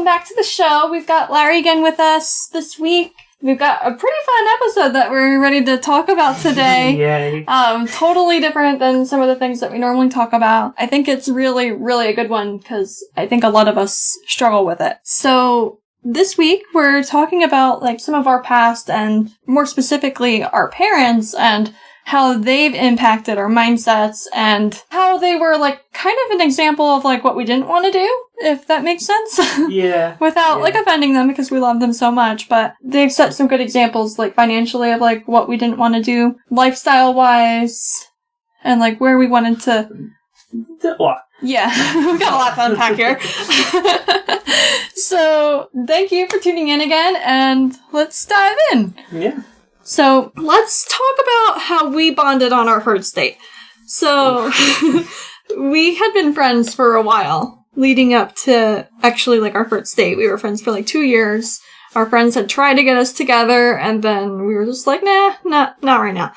welcome back to the show. We've got Larry again with us this week. We've got a pretty fun episode that we're ready to talk about today. Yay. Totally different than some of the things that we normally talk about. I think it's really, really a good one because I think a lot of us struggle with it. So this week we're talking about like some of our past and more specifically our parents and how they've impacted our mindsets and how they were like kind of an example of like what we didn't want to do, if that makes sense. Yeah. Without like offending them because we love them so much, but they've set some good examples like financially of like what we didn't want to do, lifestyle wise, and like where we wanted to. What? Yeah, we've got a lot to unpack here. So thank you for tuning in again, and let's dive in. Yeah. So, let's talk about how we bonded on our first date. So, we had been friends for a while, leading up to actually, like, our first date. We were friends for, like, 2 years. Our friends had tried to get us together, and then we were just like, nah, not right now.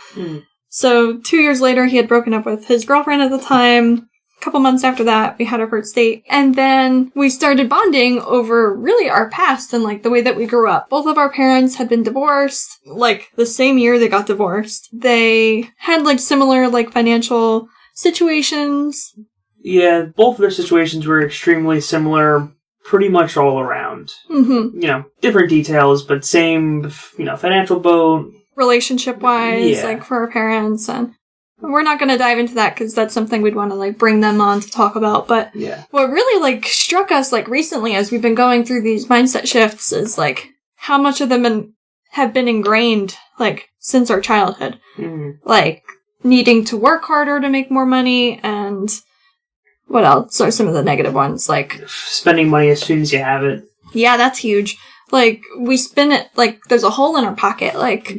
So, 2 years later, he had broken up with his girlfriend at the time. A couple months after that, we had our first date. And then we started bonding over really our past and like the way that we grew up. Both of our parents had been divorced, like the same year they got divorced. They had like similar like financial situations. Yeah, both of their situations were extremely similar, pretty much all around. Mm-hmm. You know, different details, but same, financial boat. Relationship-wise, like for our parents, and we're not going to dive into that because that's something we'd want to like bring them on to talk about. But what really like struck us like recently as we've been going through these mindset shifts is like how much of them have been ingrained like since our childhood. Like needing to work harder to make more money, and what else are some of the negative ones? Like spending money as soon as you have it. Yeah, that's huge. Like, we spend it, like, there's a hole in our pocket. Like,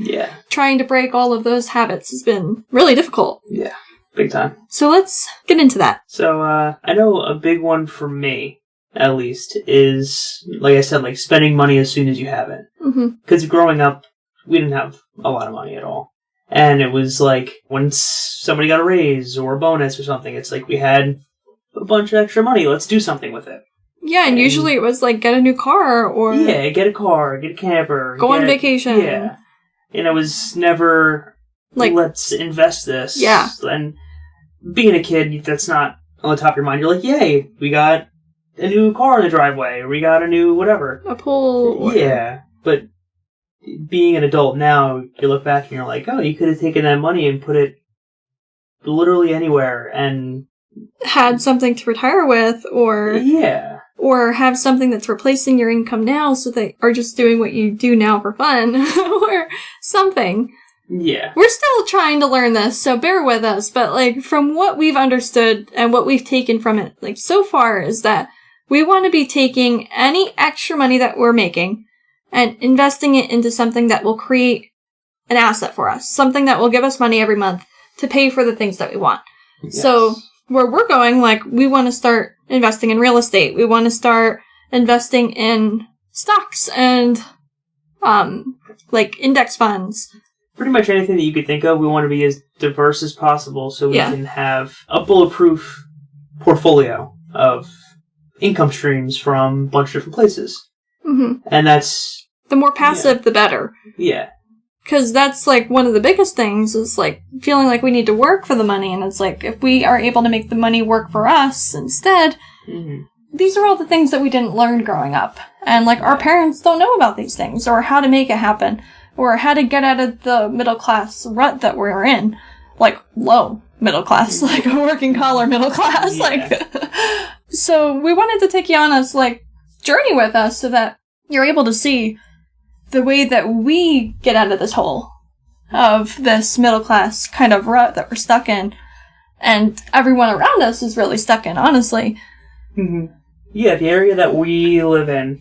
trying to break all of those habits has been really difficult. Yeah, big time. So let's get into that. So, I know a big one for me, at least, is, like I said, like, spending money as soon as you have it. Because growing up, we didn't have a lot of money at all. And it was like, when somebody got a raise or a bonus or something, it's like we had a bunch of extra money, let's do something with it. Yeah, and usually it was like, get a new car or... Yeah, get a car, get a camper. Go on vacation. Yeah. And it was never, like, let's invest this. Yeah. And being a kid, that's not on the top of your mind. You're like, yay, we got a new car in the driveway, or we got a new whatever. A pool. Yeah, but being an adult now, you look back and you're like, oh, you could have taken that money and put it literally anywhere and... had something to retire with, or... Yeah. Or have something that's replacing your income now so they are just doing what you do now for fun. Or something. Yeah. We're still trying to learn this, so bear with us. But, like, from what we've understood and what we've taken from it, like, so far is that we want to be taking any extra money that we're making and investing it into something that will create an asset for us. Something that will give us money every month to pay for the things that we want. Yes. So... where we're going, like, we want to start investing in real estate. We want to start investing in stocks and, like, index funds. Pretty much anything that you could think of, we want to be as diverse as possible so we can have a bulletproof portfolio of income streams from a bunch of different places. And that's... the more passive, the better. Yeah. Because that's, like, one of the biggest things is, like, feeling like we need to work for the money. And it's like, if we are able to make the money work for us instead, these are all the things that we didn't learn growing up. And, like, our parents don't know about these things, or how to make it happen, or how to get out of the middle-class rut that we're in. Like, low middle class, like, a working collar middle class. Like, so we wanted to take you on this, like, journey with us so that you're able to see the way that we get out of this hole of this middle class kind of rut that we're stuck in, and everyone around us is really stuck in, honestly. Yeah, the area that we live in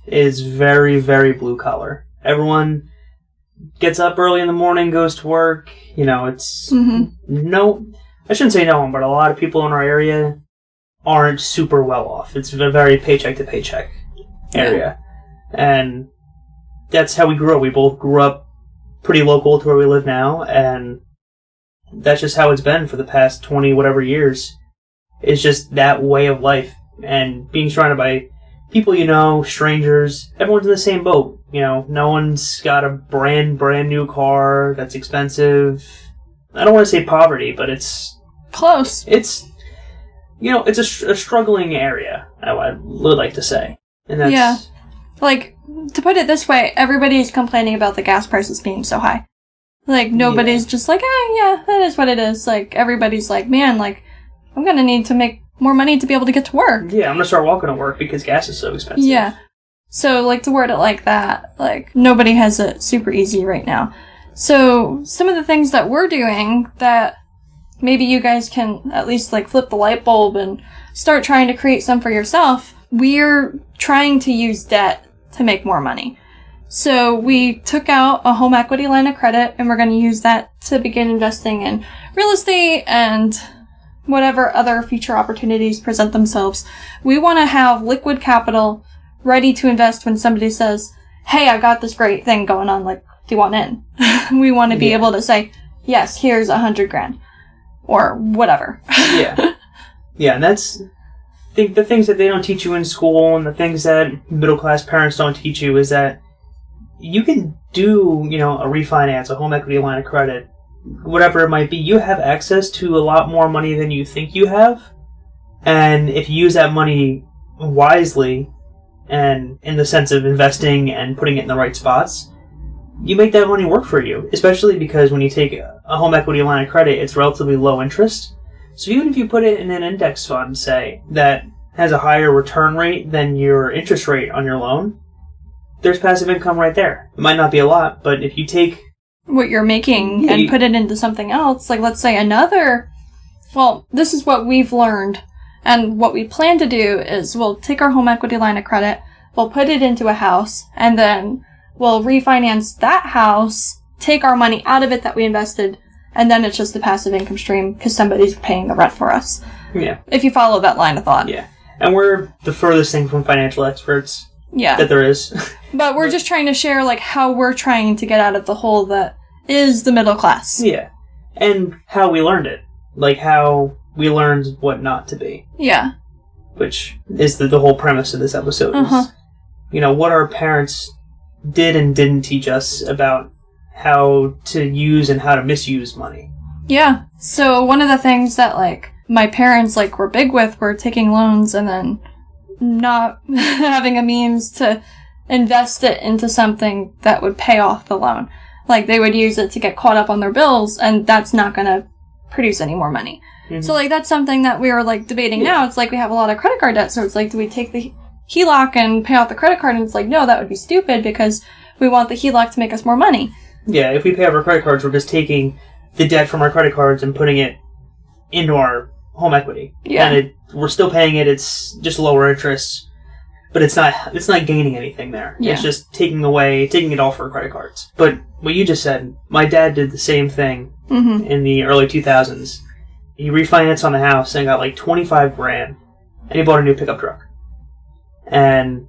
is very, very blue collar. Everyone gets up early in the morning, goes to work. You know, it's no, I shouldn't say no one, but a lot of people in our area aren't super well off. It's a very paycheck-to-paycheck area, and that's how we grew up. We both grew up pretty local to where we live now, and that's just how it's been for the past 20 whatever years. It's just that way of life, and being surrounded by people you know, strangers, everyone's in the same boat. You know, no one's got a brand new car that's expensive. I don't want to say poverty, but it's... Close. It's, you know, it's a struggling area, I would like to say. And that's... Yeah. Like, to put it this way, everybody's complaining about the gas prices being so high. Like, nobody's just like, yeah, that is what it is. Like, everybody's like, man, like, I'm gonna need to make more money to be able to get to work. Yeah, I'm gonna start walking to work because gas is so expensive. Yeah. So, like, to word it like that, like, nobody has it super easy right now. So, some of the things that we're doing that maybe you guys can at least, like, flip the light bulb and start trying to create some for yourself, we're trying to use debt to make more money. So, we took out a home equity line of credit, and we're going to use that to begin investing in real estate and whatever other future opportunities present themselves. We want to have liquid capital ready to invest when somebody says, hey, I got this great thing going on, like, do you want in? We want to be able to say, yes, here's $100,000. Or whatever. Yeah. Yeah, and that's... I think the things that they don't teach you in school and the things that middle-class parents don't teach you is that you can do, you know, a refinance, a home equity line of credit, whatever it might be. You have access to a lot more money than you think you have. And if you use that money wisely, and in the sense of investing and putting it in the right spots, you make that money work for you. Especially because when you take a home equity line of credit, it's relatively low interest. So even if you put it in an index fund, say, that has a higher return rate than your interest rate on your loan, there's passive income right there. It might not be a lot, but if you take what you're making and put it into something else, like let's say this is what we've learned, and what we plan to do is we'll take our home equity line of credit, we'll put it into a house, and then we'll refinance that house, take our money out of it that we invested, and then it's just a passive income stream because somebody's paying the rent for us. Yeah. If you follow that line of thought. Yeah. And we're the furthest thing from financial experts that there is. But we're just trying to share, like, how we're trying to get out of the hole that is the middle class. Yeah. And how we learned it. Like, how we learned what not to be. Yeah. Which is the whole premise of this episode. Is, you know, what our parents did and didn't teach us about how to use and how to misuse money. Yeah. So one of the things that, like, my parents, like, were big with were taking loans and then not having a means to invest it into something that would pay off the loan. Like, they would use it to get caught up on their bills, and that's not going to produce any more money. Mm-hmm. So, like, that's something that we were, like, debating now. It's like we have a lot of credit card debt, so it's like, do we take the HELOC and pay off the credit card? And it's like, no, that would be stupid because we want the HELOC to make us more money. Yeah, if we pay off our credit cards, we're just taking the debt from our credit cards and putting it into our home equity. Yeah. And we're still paying it, it's just lower interest, but it's not gaining anything there. Yeah. It's just taking it all for our credit cards. But what you just said, my dad did the same thing in the early 2000s. He refinanced on the house and got like $25,000, and he bought a new pickup truck. And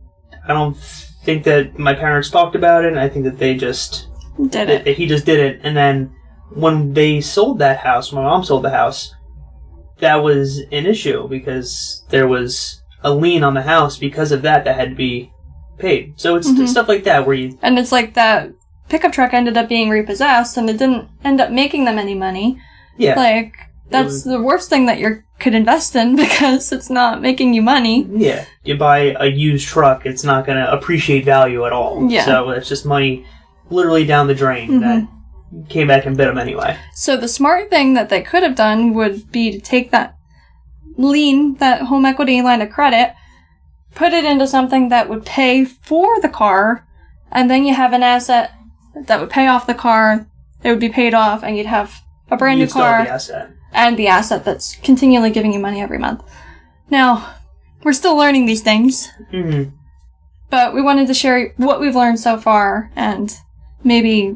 I don't think that my parents talked about it, and I think that they just did it. He just did it. And then when they sold that house, my mom sold the house, that was an issue because there was a lien on the house because of that had to be paid. So it's stuff like that where you... And it's like that pickup truck ended up being repossessed and it didn't end up making them any money. Yeah. Like, that's the worst thing that you could invest in because it's not making you money. Yeah. You buy a used truck, it's not going to appreciate value at all. Yeah. So it's just money literally down the drain that came back and bit them anyway. So the smart thing that they could have done would be to take that lien, that home equity line of credit, put it into something that would pay for the car, and then you have an asset that would pay off the car, it would be paid off, and you'd have a brand new car. The asset. And the asset that's continually giving you money every month. Now, we're still learning these things. Mm-hmm. But we wanted to share what we've learned so far, and maybe,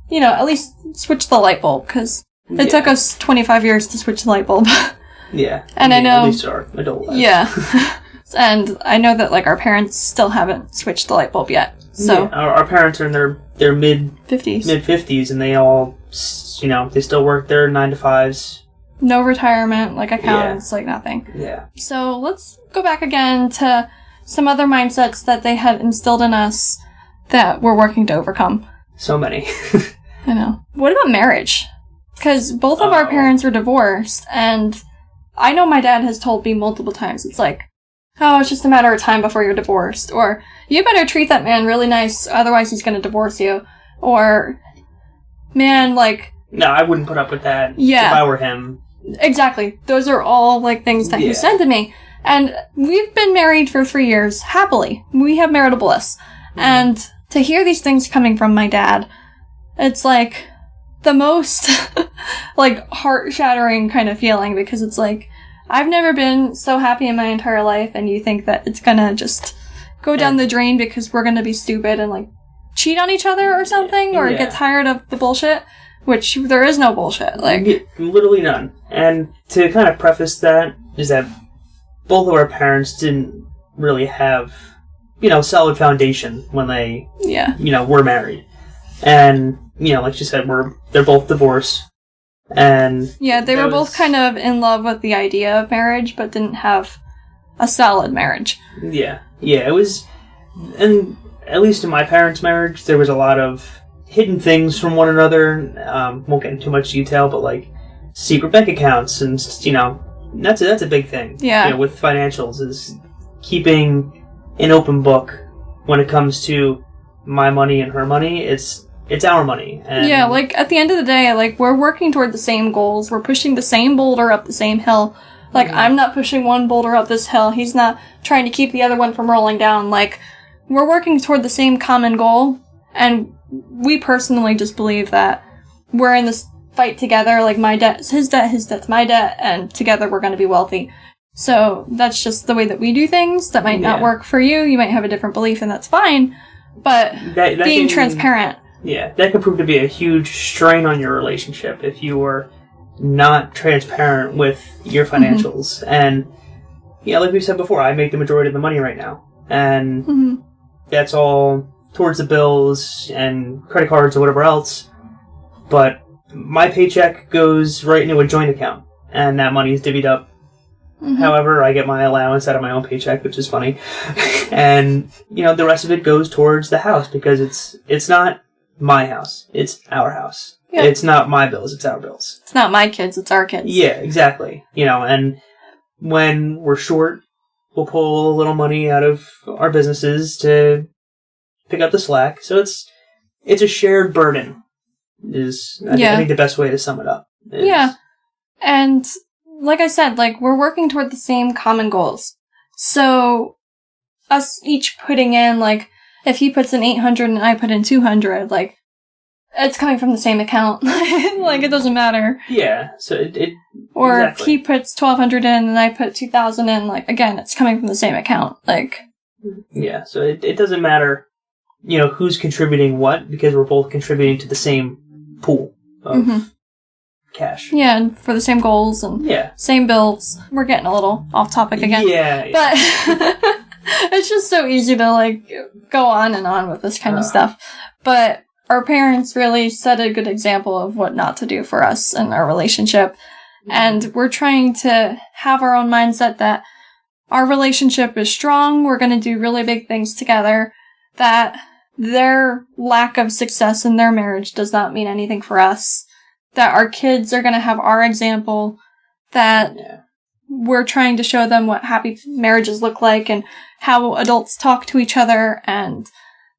you know, at least switch the light bulb, because it took us 25 years to switch the light bulb. Yeah. And I know... At least our adult lives. Yeah. And I know that, like, our parents still haven't switched the light bulb yet. So yeah, our parents are in their mid-50s. Mid-50s, and they all, you know, they still work their 9-to-5s. No retirement, like accountants, like nothing. Yeah. So let's go back again to some other mindsets that they had instilled in us that we're working to overcome? So many. I know. What about marriage? Because both of our parents were divorced, and I know my dad has told me multiple times, it's like, oh, it's just a matter of time before you're divorced, or you better treat that man really nice, otherwise he's going to divorce you, or, man, like... No, I wouldn't put up with that if I were him. Exactly. Those are all, like, things that he said to me. And we've been married for 3 years, happily. We have marital bliss. Mm-hmm. And to hear these things coming from my dad, it's, like, the most, like, heart-shattering kind of feeling, because it's, like, I've never been so happy in my entire life, and you think that it's gonna just go down the drain because we're gonna be stupid and, like, cheat on each other or something, or get tired of the bullshit, which there is no bullshit, like... Literally none. And to kind of preface that, is that both of our parents didn't really have, solid foundation when they, were married. And, like you said, they're both divorced. And they were both kind of in love with the idea of marriage, but didn't have a solid marriage. Yeah, it was, and at least in my parents' marriage, there was a lot of hidden things from one another. Won't get into too much detail, but like secret bank accounts, and that's a big thing. Yeah, with financials, is keeping an open book when it comes to my money and her money. It's our money. And like, at the end of the day, like, we're working toward the same goals. We're pushing the same boulder up the same hill. Like, I'm not pushing one boulder up this hill. He's not trying to keep the other one from rolling down. Like, we're working toward the same common goal. And we personally just believe that we're in this fight together. Like, my debt's his debt's my debt. And together we're going to be wealthy. So that's just the way that we do things. That might not work for you. You might have a different belief, and that's fine. But that being transparent... Yeah, that could prove to be a huge strain on your relationship if you were not transparent with your financials. Mm-hmm. And, like we said before, I make the majority of the money right now. And that's all towards the bills and credit cards or whatever else. But my paycheck goes right into a joint account, and that money is divvied up. Mm-hmm. However, I get my allowance out of my own paycheck, which is funny. And, the rest of it goes towards the house, because it's not my house. It's our house. Yeah. It's not my bills. It's our bills. It's not my kids. It's our kids. Yeah, exactly. And when we're short, we'll pull a little money out of our businesses to pick up the slack. So it's a shared burden is, I think, the best way to sum it up. Yeah. And like I said, like, we're working toward the same common goals. So us each putting in, like, if he puts in 800 and I put in 200, like, it's coming from the same account. Like, it doesn't matter. Yeah, so it or exactly. If he puts 1,200 in and I put 2,000 in, like, again, it's coming from the same account. Like... Yeah, so it doesn't matter, who's contributing what, because we're both contributing to the same pool of cash. Yeah, and for the same goals and same bills. We're getting a little off topic again. Yeah. But... It's just so easy to, like, go on and on with this kind of stuff. But our parents really set a good example of what not to do for us in our relationship. And we're trying to have our own mindset that our relationship is strong, we're going to do really big things together, that their lack of success in their marriage does not mean anything for us, that our kids are going to have our example, that... we're trying to show them what happy marriages look like and how adults talk to each other, and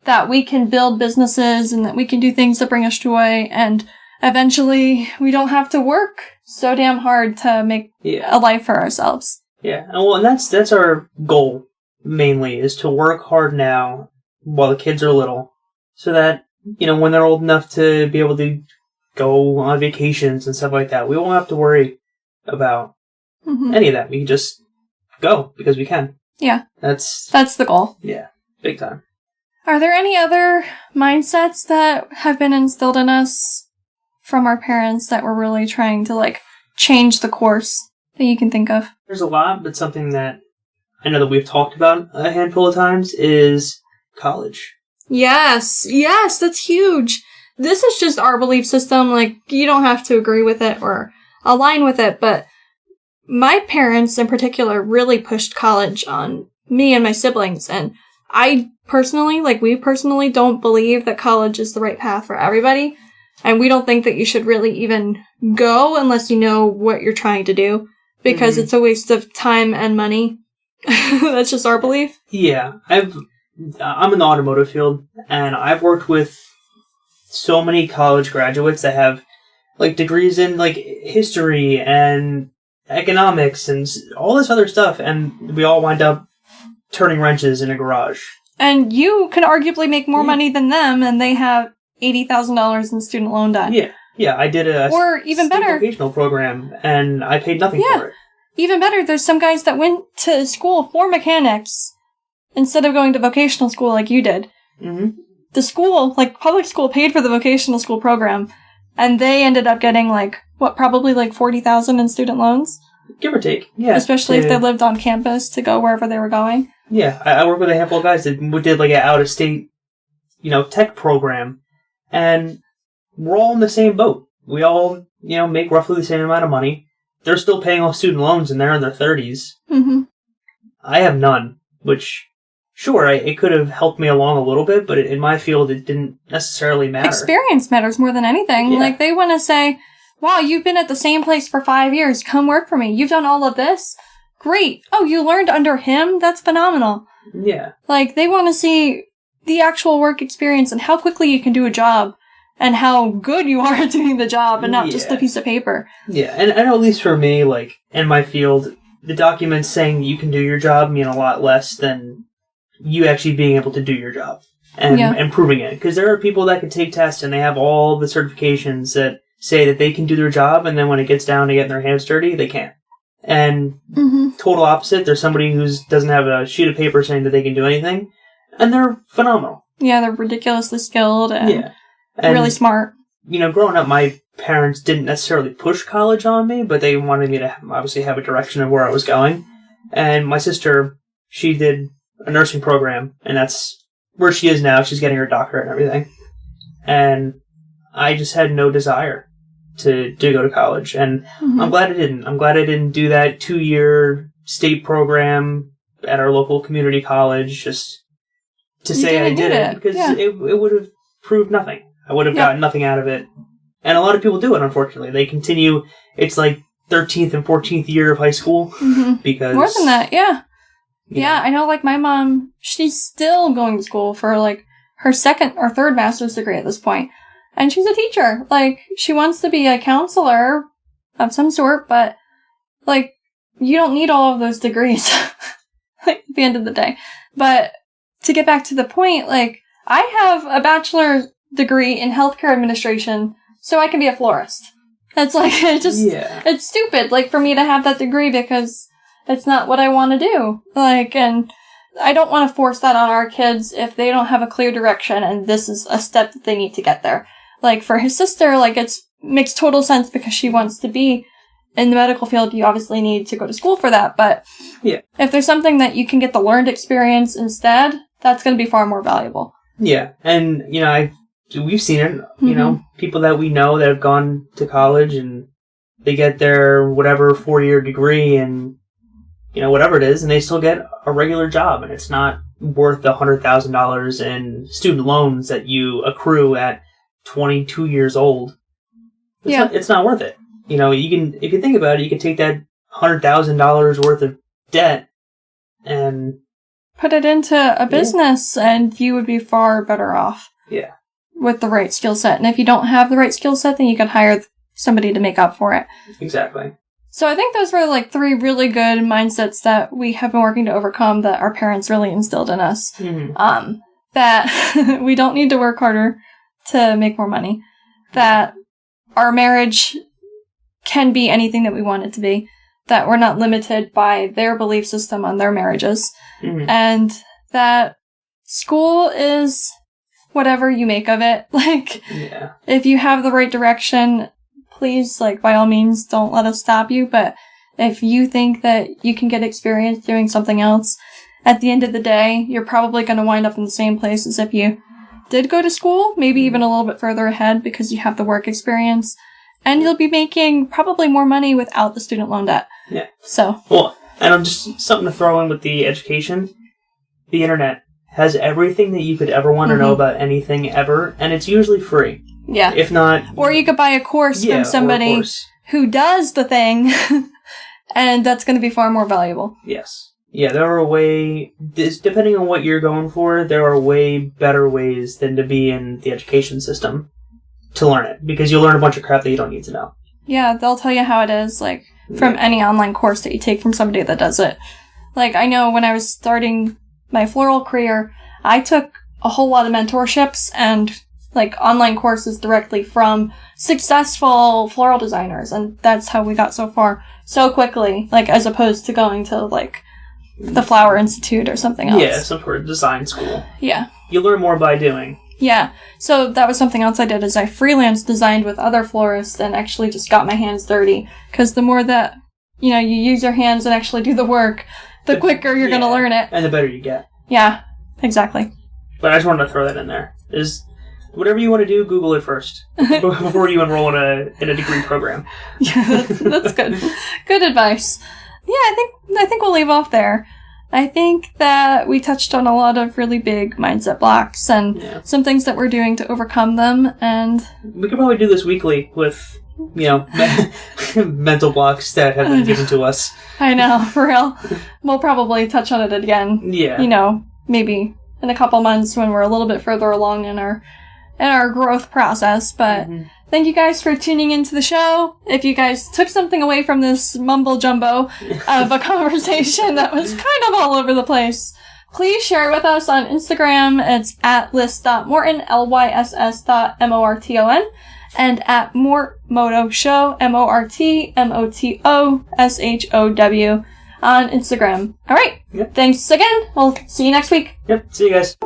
that we can build businesses and that we can do things that bring us joy, and eventually we don't have to work so damn hard to make a life for ourselves. Yeah, and that's our goal, mainly, is to work hard now while the kids are little, so that, when they're old enough to be able to go on vacations and stuff like that, we won't have to worry about any of that. We can just go because we can. Yeah. That's the goal. Yeah. Big time. Are there any other mindsets that have been instilled in us from our parents that we're really trying to, like, change the course that you can think of? There's a lot, but something that I know that we've talked about a handful of times is college. Yes, that's huge. This is just our belief system. Like, you don't have to agree with it or align with it, but my parents in particular really pushed college on me and my siblings. And I personally, we personally don't believe that college is the right path for everybody. And we don't think that you should really even go unless you know what you're trying to do. Because it's a waste of time and money. That's just our belief. Yeah. I'm in the automotive field, and I've worked with so many college graduates that have degrees in history and economics and all this other stuff, and we all wind up turning wrenches in a garage. And you can arguably make more money than them, and they have $80,000 in student loan debt. Yeah, I did a vocational program, and I paid nothing for it. Even better, there's some guys that went to school for mechanics instead of going to vocational school like you did. Mm-hmm. The school, public school, paid for the vocational school program, and they ended up getting, probably $40,000 in student loans? Give or take, yeah. Especially if they lived on campus to go wherever they were going. Yeah, I work with a handful of guys that did, an out-of-state, tech program, and we're all in the same boat. We all, make roughly the same amount of money. They're still paying off student loans, and they're in their 30s. Mm-hmm. I have none, which, sure, it could have helped me along a little bit, but in my field, it didn't necessarily matter. Experience matters more than anything. Yeah. They want to say, wow, you've been at the same place for 5 years. Come work for me. You've done all of this? Great. Oh, you learned under him? That's phenomenal. Yeah. They want to see the actual work experience and how quickly you can do a job. And how good you are at doing the job and not just a piece of paper. Yeah, and at least for me, in my field, the documents saying that you can do your job mean a lot less than you actually being able to do your job and proving it. Because there are people that can take tests and they have all the certifications that say that they can do their job, and then when it gets down to getting their hands dirty, they can't. And total opposite, there's somebody who doesn't have a sheet of paper saying that they can do anything, and they're phenomenal. Yeah, they're ridiculously skilled and really smart. Growing up, my parents didn't necessarily push college on me, but they wanted me to obviously have a direction of where I was going. And my sister, she did a nursing program, and that's where she is now. She's getting her doctorate and everything. And I just had no desire to go to college. And I'm glad I didn't. I'm glad I didn't do that 2-year state program at our local community college just to say I did it. Because it would have proved nothing. I would have gotten nothing out of it. And a lot of people do it, unfortunately. They continue, it's 13th and 14th year of high school. Because... More than that, yeah. Yeah, I know, my mom, she's still going to school for, her second or third master's degree at this point. And she's a teacher. She wants to be a counselor of some sort, but, you don't need all of those degrees at the end of the day. But to get back to the point, I have a bachelor's degree in healthcare administration so I can be a florist. It's it's stupid, for me to have that degree because it's not what I want to do. And I don't want to force that on our kids if they don't have a clear direction and this is a step that they need to get there. For his sister, it makes total sense because she wants to be in the medical field. You obviously need to go to school for that, but if there's something that you can get the learned experience instead, that's going to be far more valuable. Yeah, and, we've seen it, people that we know that have gone to college and they get their whatever 4-year degree and, whatever it is, and they still get a regular job, and it's not worth the $100,000 in student loans that you accrue at 22 years old. It's not worth it. You can, if you think about it, you can take that $100,000 worth of debt and put it into a business and you would be far better off. Yeah. With the right skill set. And if you don't have the right skill set, then you can hire somebody to make up for it. Exactly. So I think those were 3 really good mindsets that we have been working to overcome that our parents really instilled in us. That we don't need to work harder to make more money. That our marriage can be anything that we want it to be. That we're not limited by their belief system on their marriages. And that school is whatever you make of it. If you have the right direction, please, by all means, don't let us stop you. But if you think that you can get experience doing something else, at the end of the day, you're probably going to wind up in the same place as if you did go to school, maybe even a little bit further ahead because you have the work experience. And you'll be making probably more money without the student loan debt. Yeah. So. Well, And just something to throw in with the education. The internet has everything that you could ever want to know about anything ever, and it's usually free. Yeah. If not... Or you could buy a course from somebody who does the thing, and that's going to be far more valuable. Yes. Yeah, there are depending on what you're going for, there are way better ways than to be in the education system to learn it, because you'll learn a bunch of crap that you don't need to know. Yeah, they'll tell you how it is, like, from any online course that you take from somebody that does it. Like, I know when I was starting my floral career, I took a whole lot of mentorships and, like, online courses directly from successful floral designers, and that's how we got so far so quickly, like, as opposed to going to, like, the Flower Institute or something else. Yeah, some sort of design school. Yeah. You learn more by doing. Yeah, so that was something else I did, is I freelance designed with other florists and actually just got my hands dirty, because the more that, you use your hands and actually do the work, the quicker you're going to learn it. And the better you get. Yeah, exactly. But I just wanted to throw that in there. Whatever you want to do, Google it first before you enroll in a degree program. Yeah, that's good. Good advice. Yeah, I think we'll leave off there. I think that we touched on a lot of really big mindset blocks and some things that we're doing to overcome them, and we could probably do this weekly with, mental blocks that have been given to us. I know, for real. We'll probably touch on it again. Yeah. Maybe in a couple months when we're a little bit further along in our growth process, but thank you guys for tuning into the show. If you guys took something away from this mumble jumbo of a conversation that was kind of all over the place, please share it with us on Instagram. It's at lyss.morton, lyss.morton, and at Mortmoto Show, MortMotoshow, on Instagram. All right. Yep. Thanks again. We'll see you next week. Yep. See you guys.